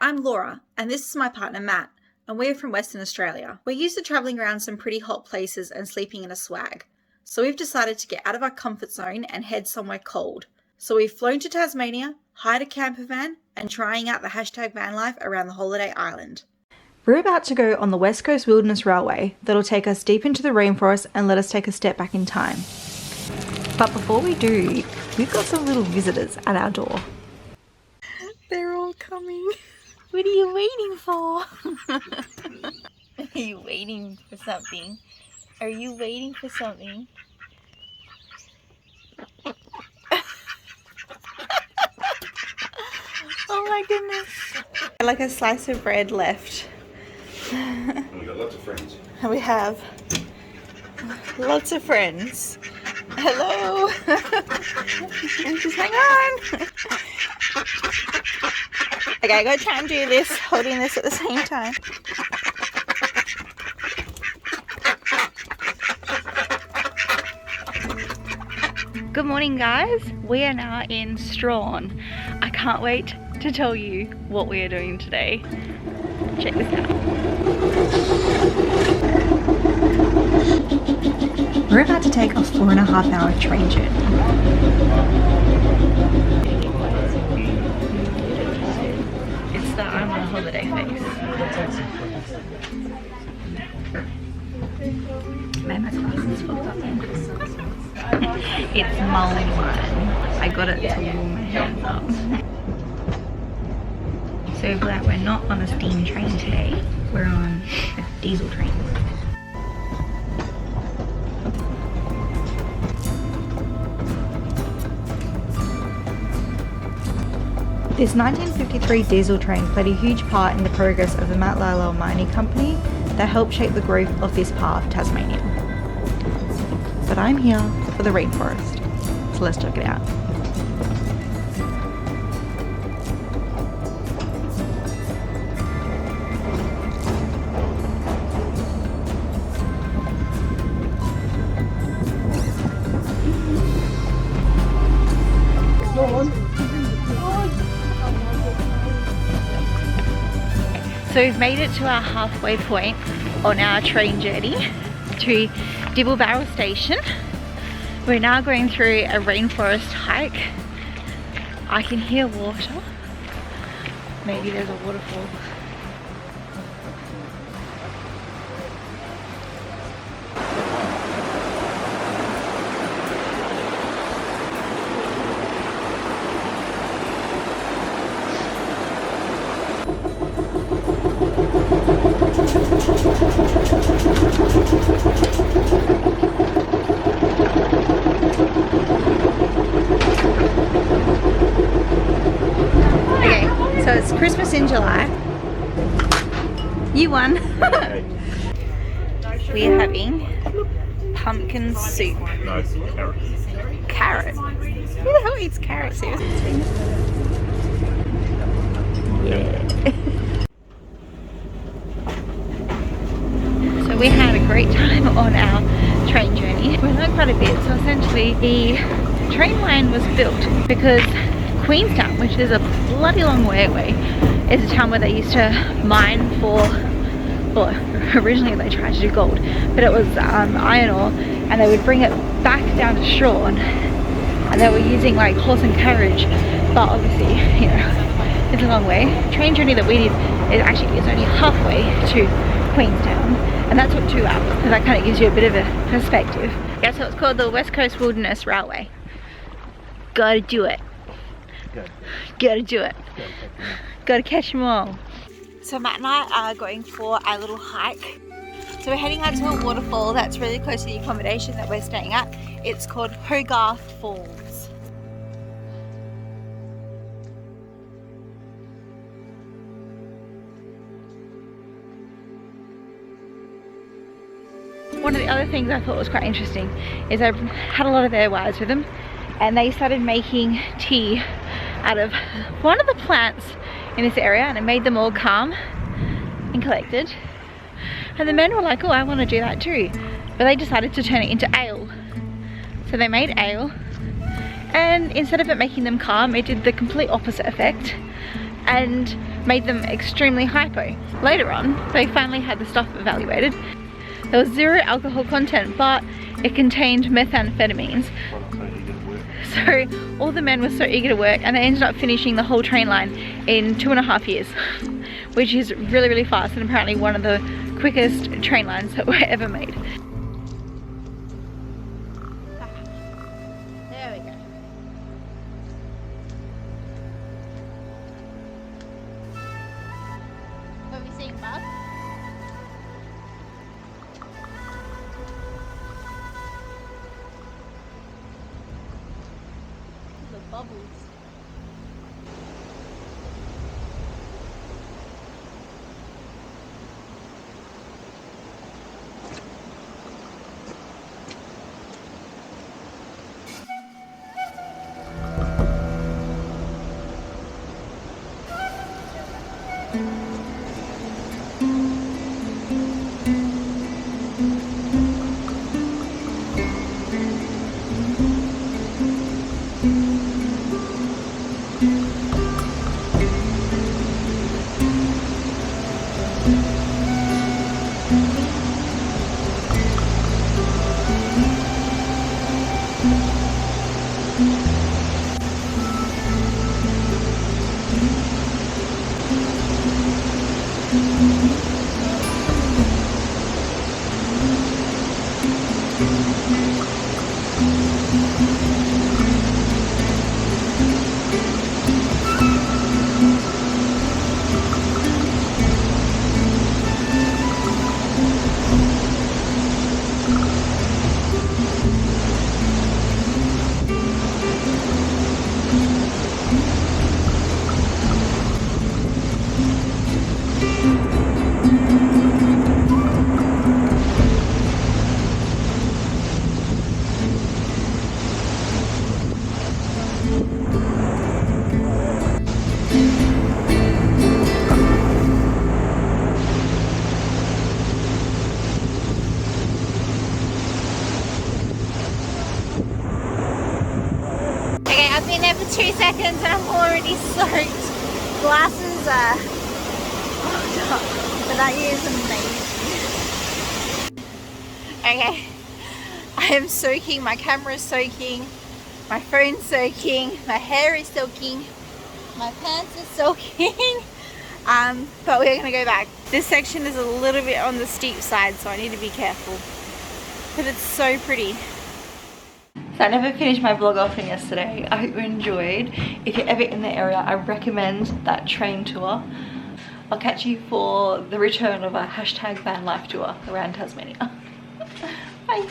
I'm Laura, and this is my partner Matt, and we're from Western Australia. We're used to travelling around some pretty hot places and sleeping in a swag, so we've decided to get out of our comfort zone and head somewhere cold. So we've flown to Tasmania, hired a camper van, and trying out the hashtag van life around the holiday island. We're about to go on the West Coast Wilderness Railway that'll take us deep into the rainforest and let us take a step back in time. But before we do, we've got some little visitors at our door. They're all coming. What are you waiting for? Are you waiting for something? Are you waiting for something? Oh my goodness. Like a slice of bread left. And we've got lots of friends. We have lots of friends. Hello. Just hang on. Okay, I gotta try and do this, holding this at the same time. Good morning, guys. We are now in Strahan. I can't wait to tell you what we are doing today. Check this out. We're about to take a 4.5-hour train journey. It's the I'm on a holiday face. Man, my glasses fucked up. It's mulled wine. I got it to warm my hands up. So glad we're not on a steam train today. We're on a diesel train. This 1953 diesel train played a huge part in the progress of the Matlala Mining Company that helped shape the growth of this part of Tasmania. But I'm here for the rainforest, so let's check it out. So we've made it to our halfway point on our train journey to Dibble Barrel Station. We're now going through a rainforest hike. I can hear water. Maybe there's a waterfall. So it's Christmas in July. You won. We're having pumpkin soup. No, carrot. Carrot. Who the hell eats carrot soup? Yeah. So we had a great time on our train journey. We learned quite a bit. So essentially the train line was built because Queenstown, which is a bloody long way away, is a town where they used to mine for, well, originally they tried to do gold, but it was iron ore, and they would bring it back down to Strahan, and they were using like horse and carriage, but obviously, you know, it's a long way. Train journey that we did is only halfway to Queenstown, and that took 2 hours, so that kind of gives you a bit of a perspective. Yeah, so it's called the West Coast Wilderness Railway. Gotta do it. Gotta do it. Gotta catch them all. So Matt and I are going for a little hike. So we're heading out to a waterfall that's really close to the accommodation that we're staying at. It's called Hogarth Falls. One of the other things I thought was quite interesting is I had a lot of their wives with them, and they started making tea out of one of the plants in this area, and it made them all calm and collected. And the men were like, oh, I want to do that too. But they decided to turn it into ale. So they made ale, and instead of it making them calm, it did the complete opposite effect. And made them extremely hypo. Later on, they finally had the stuff evaluated. There was 0 alcohol content, but it contained methamphetamines. So all the men were so eager to work, and they ended up finishing the whole train line in 2.5 years, which is really, really fast, and apparently one of the quickest train lines that were ever made. There we go. What have you seen, Bub? The bubbles. I've been there for 2 seconds and I'm already soaked. Glasses are fogged up, but that is amazing. Okay, I am soaking, my camera is soaking, my phone's soaking, my hair is soaking, my pants are soaking, but we're gonna go back. This section is a little bit on the steep side, so I need to be careful, but it's so pretty. So I never finished my vlog off from yesterday. I hope you enjoyed. If you're ever in the area, I recommend that train tour. I'll catch you for the return of our #van life tour around Tasmania. Bye.